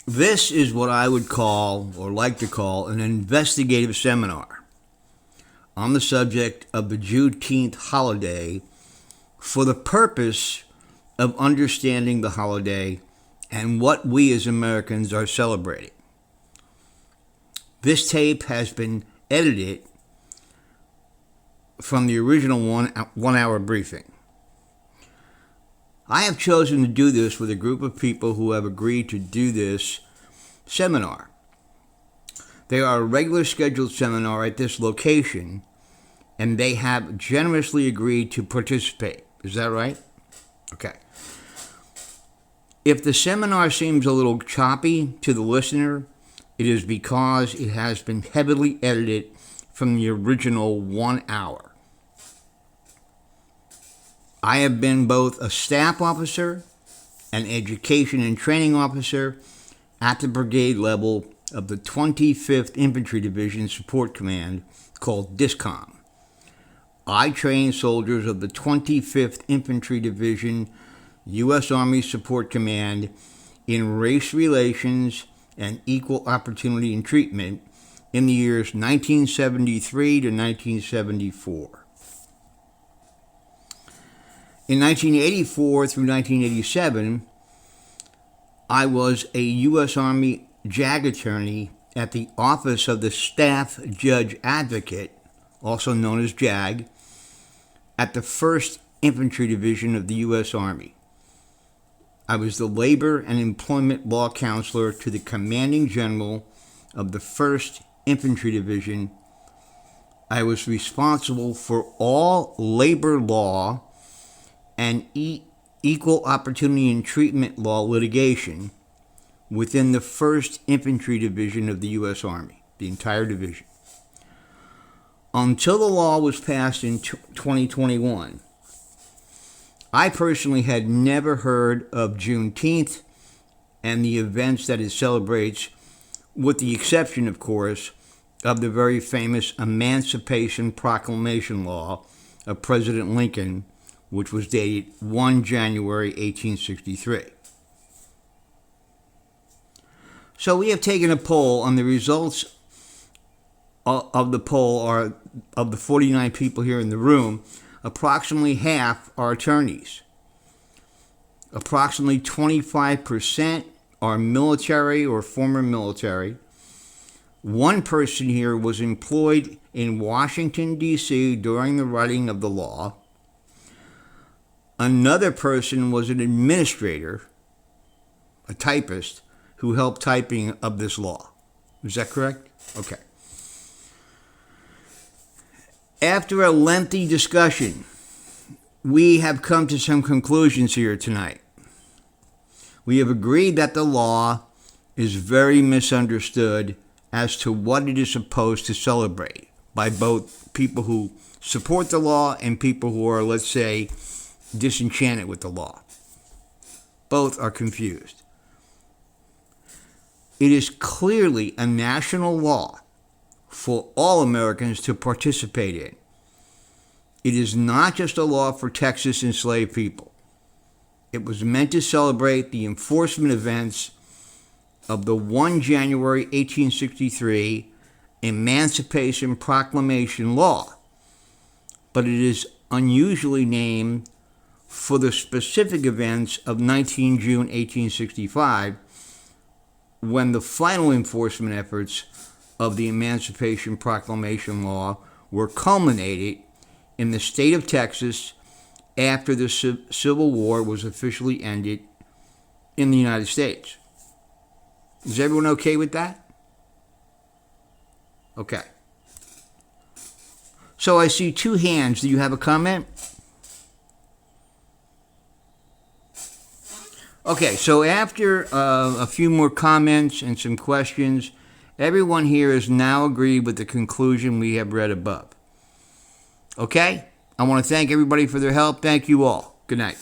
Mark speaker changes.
Speaker 1: This is what I would call, or like to call, an investigative seminar on the subject of the Juneteenth holiday for the purpose of understanding the holiday and what we as Americans are celebrating. This tape has been edited from the original one-hour briefing. I have chosen to do this with a group of people who have agreed to do this seminar. They are a regular scheduled seminar at this location, and they have generously agreed to participate. Is that right? Okay. If the seminar seems a little choppy to the listener, it is because it has been heavily edited from the original 1 hour. I have been both a staff officer, an education and training officer at the brigade level of the 25th Infantry Division Support Command, called DISCOM. I train soldiers of the 25th Infantry Division U.S. Army Support Command in race relations and equal opportunity and treatment in the years 1973 to 1974. In 1984 through 1987, I was a U.S. Army JAG attorney at the Office of the Staff Judge Advocate, also known as JAG, at the 1st Infantry Division of the U.S. Army. I was the labor and employment law counselor to the commanding general of the 1st Infantry Division. I was responsible for all labor law and equal opportunity and treatment law litigation within the 1st Infantry Division of the U.S. Army, the entire division. Until the law was passed in 2021, I personally had never heard of Juneteenth and the events that it celebrates, with the exception, of course, of the very famous Emancipation Proclamation Law of President Lincoln, which was dated 1 January 1863. So we have taken a poll on the results of the poll, or of the 49 people here in the room. Approximately half are attorneys. Approximately 25% are military or former military. One person here was employed in Washington, D.C. during the writing of the law. Another person was an administrator, a typist, who helped typing of this law. Is that correct? Okay. After a lengthy discussion, we have come to some conclusions here tonight. We have agreed that the law is very misunderstood as to what it is supposed to celebrate by both people who support the law and people who are, let's say, disenchanted with the law. Both are confused. It is clearly a national law for all Americans to participate in. It is not just a law for Texas enslaved people. It was meant to celebrate the enforcement events of the 1 January 1863 Emancipation Proclamation Law, but it is unusually named for the specific events of 19 June 1865, when the final enforcement efforts of the Emancipation Proclamation Law were culminated in the state of Texas after the Civil War was officially ended in the United States. Is everyone okay with that? Okay. So I see two hands. Do you have a comment? Okay, so after a few more comments and some questions, everyone here has now agreed with the conclusion we have read above. Okay? I want to thank everybody for their help. Thank you all. Good night.